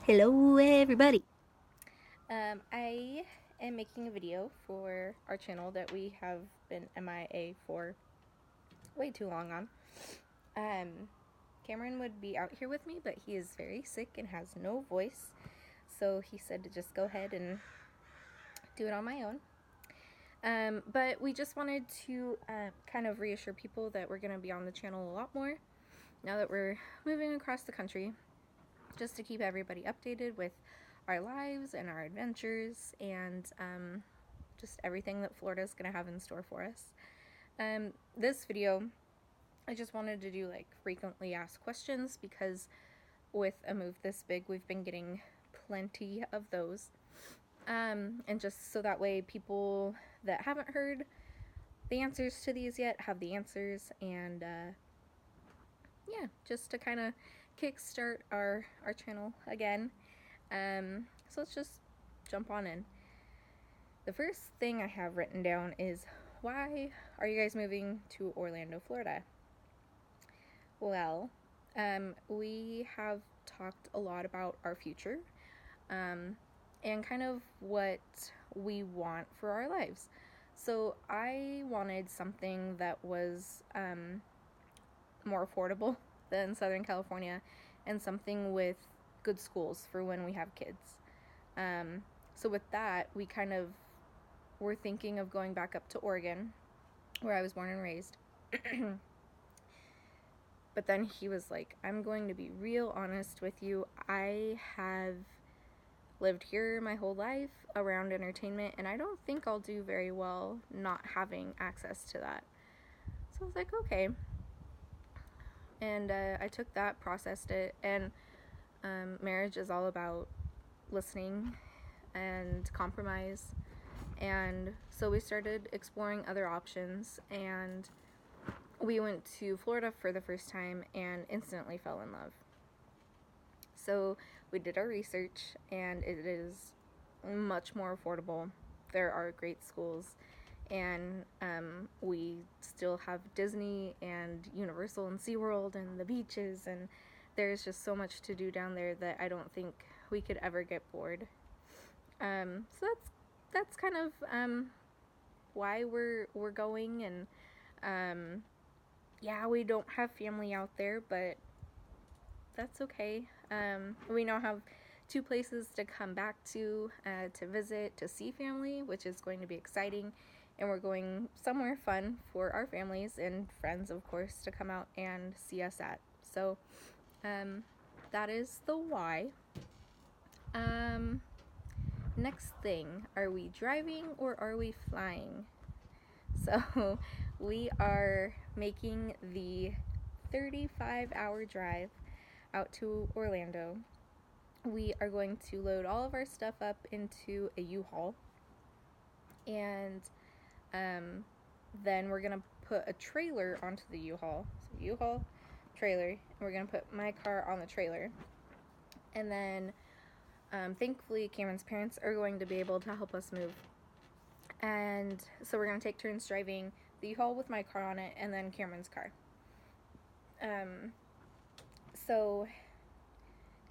Hello, everybody. I am making a video for our channel that we have been MIA for way too long on. Um, Cameron would be out here with me, but he is very sick and has no voice, so he said to just go ahead and do it on my own. But we just wanted to kind of reassure people that we're going to be on the channel a lot more now that we're moving across the country, just to keep everybody updated with our lives and our adventures and just everything that Florida is going to have in store for us. This video, I just wanted to do like frequently asked questions because with a move this big, we've been getting plenty of those. And just so that way people that haven't heard the answers to these yet have the answers, and yeah, just to kind of kickstart our channel again. So let's just jump on in. The first thing I have written down is, why are you guys moving to Orlando, Florida? Well, we have talked a lot about our future, and kind of what we want for our lives. So I wanted something that was more affordable than Southern California, and something with good schools for when we have kids. So with that, we kind of were thinking of going back up to Oregon, where I was born and raised. But then he was like, I'm going to be real honest with you. I have lived here my whole life around entertainment, and I don't think I'll do very well not having access to that. So I was like, okay. And I took that, processed it, and marriage is all about listening and compromise. And so we started exploring other options, and we went to Florida for the first time and instantly fell in love. So we did our research, and it is much more affordable. There are great schools, and we still have Disney and Universal and SeaWorld and the beaches, and there's just so much to do down there that I don't think we could ever get bored. So that's kind of why we're going, and yeah, we don't have family out there, but that's okay. We now have two places to come back to visit, to see family, which is going to be exciting. And we're going somewhere fun for our families and friends, of course, to come out and see us at. So um, that is the why. Um, Next thing, are we driving or are we flying? So we are making the 35-hour drive out to Orlando. We are going to load all of our stuff up into a U-Haul, and then we're gonna put a trailer onto the U-Haul. So U-Haul, trailer, and we're gonna put my car on the trailer. And then thankfully Cameron's parents are going to be able to help us move. And so we're gonna take turns driving the U-Haul with my car on it, and then Cameron's car. So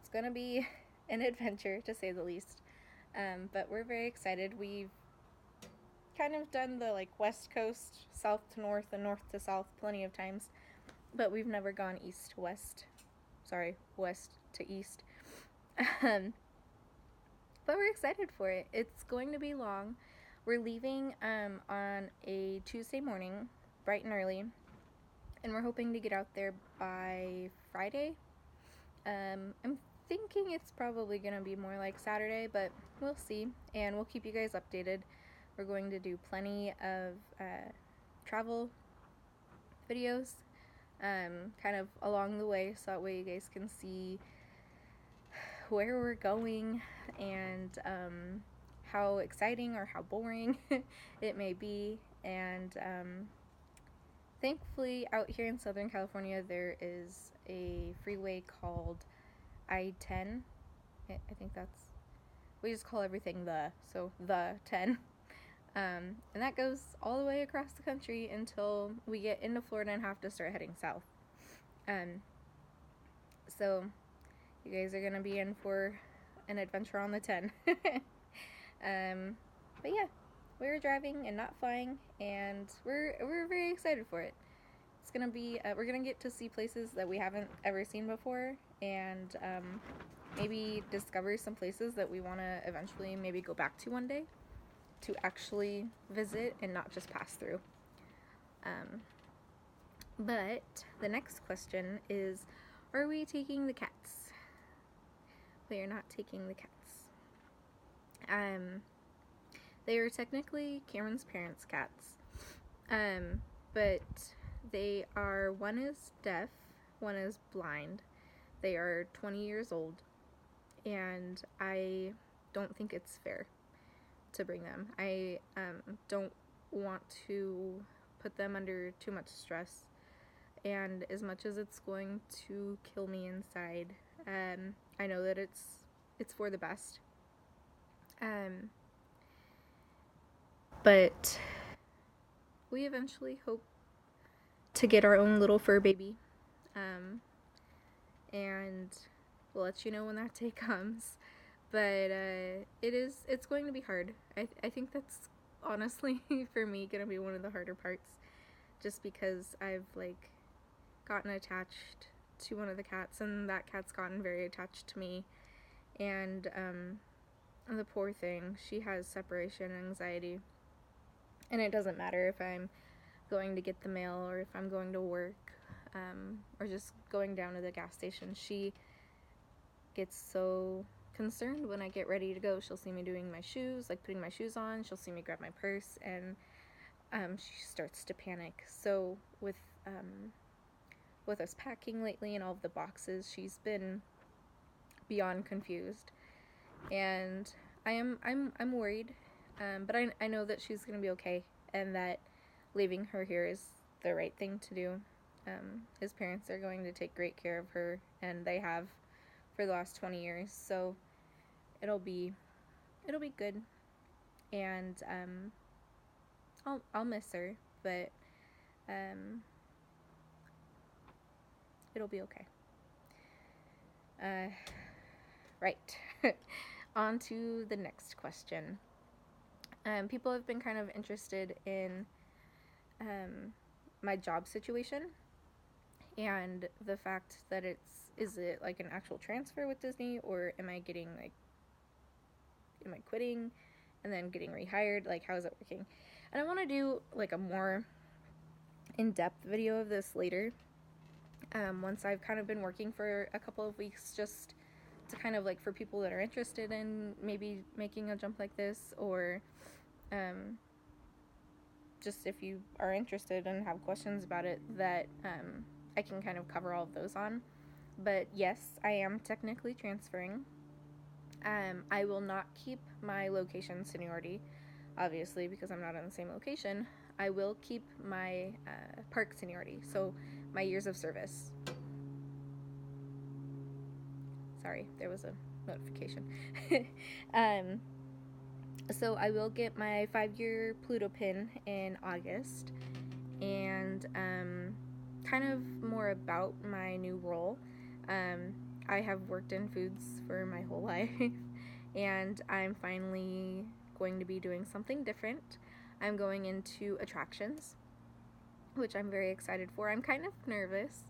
it's gonna be an adventure, to say the least. But we're very excited. We've kind of done the like west coast, south to north, and north to south plenty of times, but we've never gone east to west. Sorry, west to east. um, but we're excited for it. It's going to be long. We're leaving on a Tuesday morning, bright and early, and we're hoping to get out there by Friday. I'm thinking it's probably going to be more like Saturday, but we'll see, and we'll keep you guys updated. We're going to do plenty of travel videos kind of along the way, so that way you guys can see where we're going and how exciting or how boring it may be. And thankfully, out here in Southern California, there is a freeway called I-10. I think that's, we just call everything the 10. And that goes all the way across the country until we get into Florida and have to start heading south. So you guys are going to be in for an adventure on the 10. But yeah, we were driving and not flying, and we're very excited for it. It's gonna be we're gonna get to see places that we haven't ever seen before, and maybe discover some places that we want to eventually maybe go back to one day to actually visit and not just pass through. But the next question is, are we taking the cats? We are not taking the cats. They are technically Cameron's parents' cats, but they are, one is deaf, one is blind. They are 20 years old, and I don't think it's fair to bring them. I don't want to put them under too much stress, and as much as it's going to kill me inside, I know that it's for the best. But we eventually hope to get our own little fur baby, and we'll let you know when that day comes. But it's going to be hard. I think that's honestly for me gonna be one of the harder parts, just because I've like gotten attached to one of the cats, and that cat's gotten very attached to me, and the poor thing, she has separation anxiety, and it doesn't matter if I'm going to get the mail or if I'm going to work, or just going down to the gas station. She gets so concerned when I get ready to go. She'll see me doing my shoes, like putting my shoes on. She'll see me grab my purse, and she starts to panic. So with us packing lately and all of the boxes, she's been beyond confused, and I'm worried, but I know that she's gonna be okay, and that leaving her here is the right thing to do. His parents are going to take great care of her, and they have for the last 20 years, so it'll be good, and I'll miss her, but it'll be okay. Right. On to the next question. People have been kind of interested in my job situation, and the fact that is it like an actual transfer with Disney, or am I quitting and then getting rehired? Like, how is it working? And I want to do like a more in-depth video of this later, once I've kind of been working for a couple of weeks, just to kind of like, for people that are interested in maybe making a jump like this, or just if you are interested and have questions about it, that I can kind of cover all of those on. But yes, I am technically transferring. I will not keep my location seniority, obviously, because I'm not in the same location. I will keep my park seniority, so my years of service. Sorry, there was a notification. So I will get my 5-year Pluto pin in August, and kind of more about my new role. I have worked in foods for my whole life, and I'm finally going to be doing something different. I'm going into attractions, which I'm very excited for. I'm kind of nervous,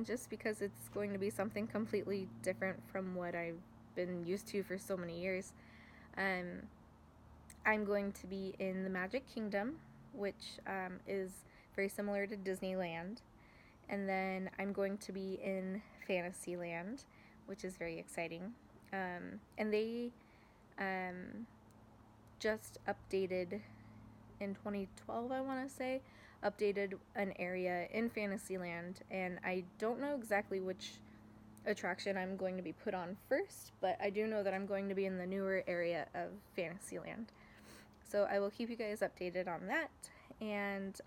just because it's going to be something completely different from what I've been used to for so many years. I'm going to be in the Magic Kingdom, which is very similar to Disneyland. And then I'm going to be in Fantasyland, which is very exciting. And they just updated in 2012, I want to say, updated an area in Fantasyland. And I don't know exactly which attraction I'm going to be put on first, but I do know that I'm going to be in the newer area of Fantasyland. So I will keep you guys updated on that, and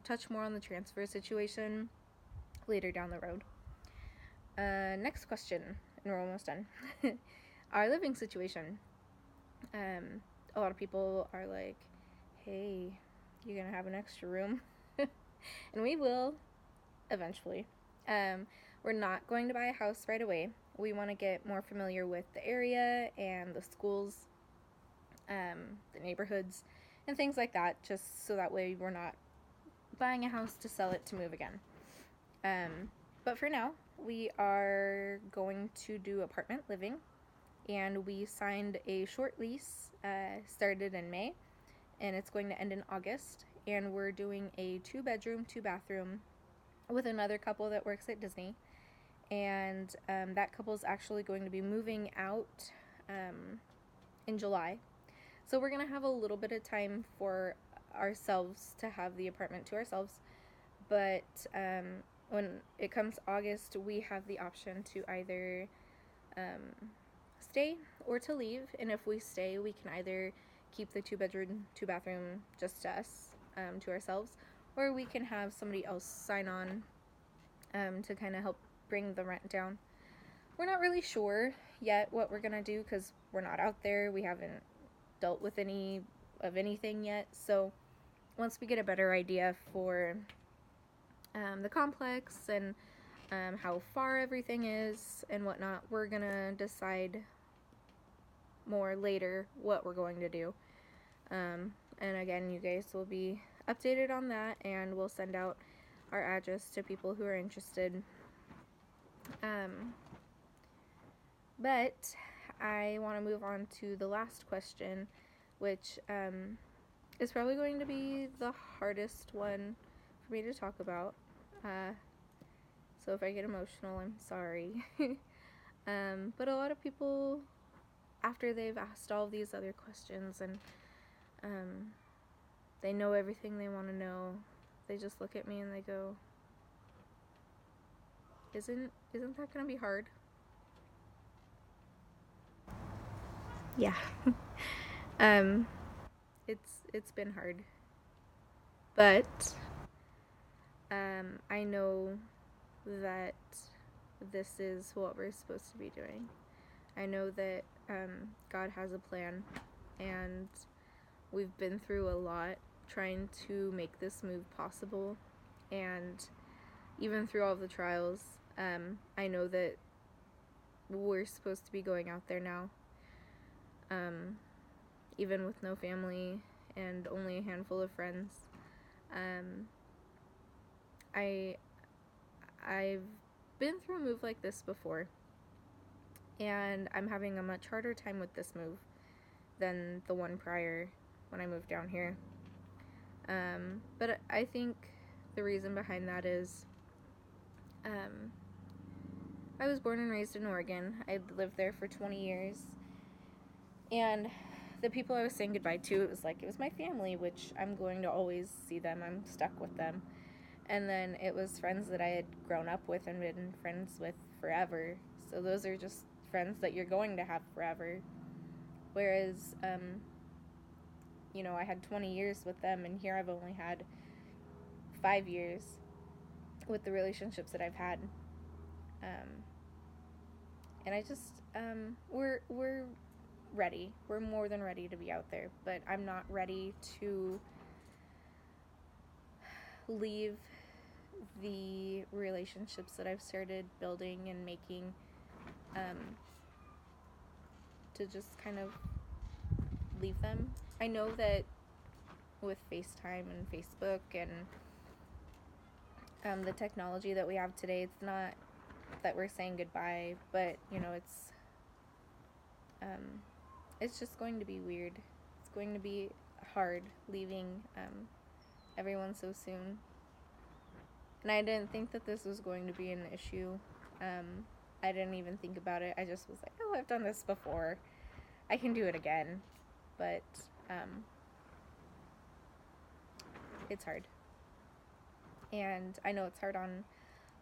touch more on the transfer situation later down the road. Next question, and we're almost done. Our living situation. A lot of people are like, hey, you're gonna have an extra room. And we will eventually. We're not going to buy a house right away. we want to get more familiar with the area and the schools, the neighborhoods, and things like that, just so that way we're not buying a house to sell it to move again. But for now, we are going to do apartment living, and we signed a short lease, started in May, and it's going to end in August, and we're doing a 2-bedroom, 2-bathroom with another couple that works at Disney, and that couple is actually going to be moving out in July. So we're going to have a little bit of time for ourselves to have the apartment to ourselves, but when it comes August, we have the option to either stay or to leave, and if we stay, we can either keep the 2-bedroom, 2-bathroom just to us, to ourselves, or we can have somebody else sign on to kind of help bring the rent down. We're not really sure yet what we're gonna do because we're not out there. We haven't dealt with anything yet. So once we get a better idea for the complex and how far everything is and whatnot, we're gonna decide more later what we're going to do. And again, you guys will be updated on that, and we'll send out our address to people who are interested. But I want to move on to the last question, which is probably going to be the hardest one for me to talk about. So if I get emotional, I'm sorry. But a lot of people, after they've asked all these other questions and they know everything they want to know, they just look at me and they go, Isn't that gonna be hard? Yeah. It's been hard. But I know that this is what we're supposed to be doing. I know that God has a plan, and we've been through a lot trying to make this move possible, and even through all the trials, I know that we're supposed to be going out there now, even with no family and only a handful of friends. I've been through a move like this before, and I'm having a much harder time with this move than the one prior when I moved down here. But I think the reason behind that is I was born and raised in Oregon. I lived there for 20 years, and the people I was saying goodbye to, it was my family, which I'm going to always see them. I'm stuck with them. And then it was friends that I had grown up with and been friends with forever. So those are just friends that you're going to have forever. Whereas, I had 20 years with them, and here I've only had 5 years with the relationships that I've had. And I just, we're ready. We're more than ready to be out there, but I'm not ready to leave the relationships that I've started building and making, to just kind of leave them. I know that with FaceTime and Facebook and the technology that we have today, it's not that we're saying goodbye, but it's just going to be weird. It's going to be hard leaving everyone so soon. And I didn't think that this was going to be an issue. I didn't even think about it. I just was like, oh, I've done this before. I can do it again. But it's hard. And I know it's hard on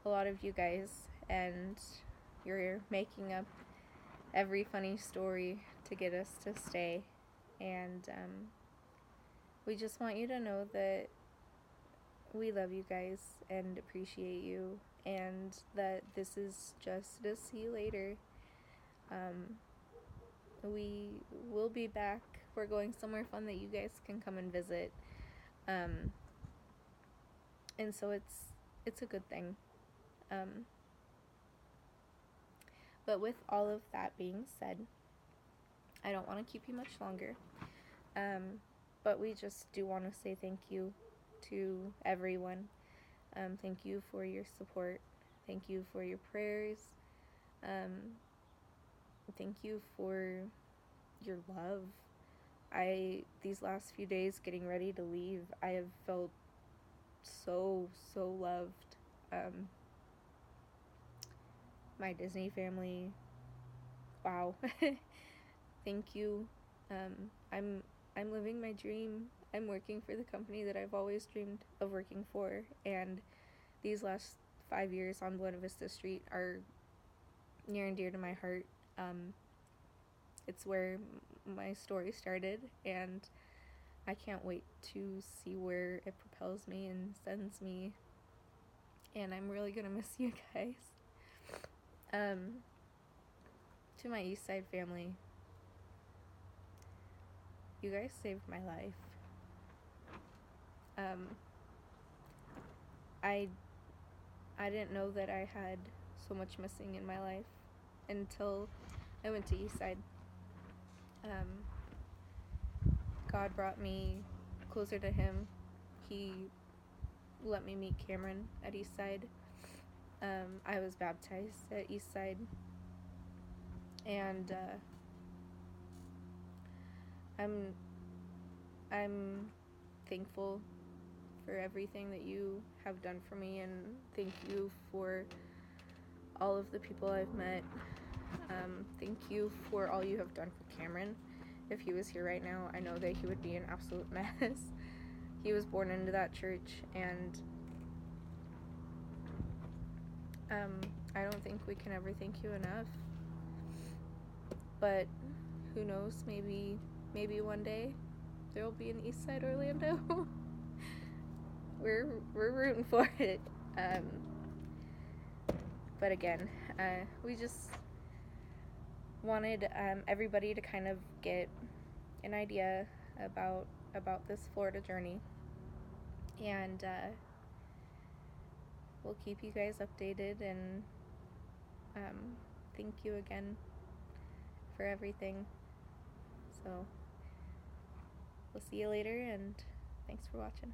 a lot of you guys, and you're making up every funny story to get us to stay. And we just want you to know that we love you guys and appreciate you, and that this is just a see you later. We will be back. We're going somewhere fun that you guys can come and visit. And so it's a good thing. But with all of that being said, I don't want to keep you much longer. But we just do want to say thank you to everyone. Thank you for your support. Thank you for your prayers. Thank you for your love. These last few days getting ready to leave, I have felt so loved. My Disney family, wow. Thank you. I'm living my dream. I'm working for the company that I've always dreamed of working for, and these last 5 years on Buena Vista Street are near and dear to my heart. It's where my story started, and I can't wait to see where it propels me and sends me, and I'm really gonna miss you guys. To my East Side family, you guys saved my life. I didn't know that I had so much missing in my life until I went to East Side. God brought me closer to Him. He let me meet Cameron at East Side. I was baptized at East Side, and I'm thankful for everything that you have done for me, and thank you for all of the people I've met. Thank you for all you have done for Cameron. If he was here right now, I know that he would be an absolute mess. He was born into that church, and I don't think we can ever thank you enough. But who knows, maybe one day there will be an East Side Orlando. We're rooting for it. But again, we just wanted everybody to kind of get an idea about this Florida journey, and we'll keep you guys updated, and thank you again for everything. So we'll see you later, and thanks for watching.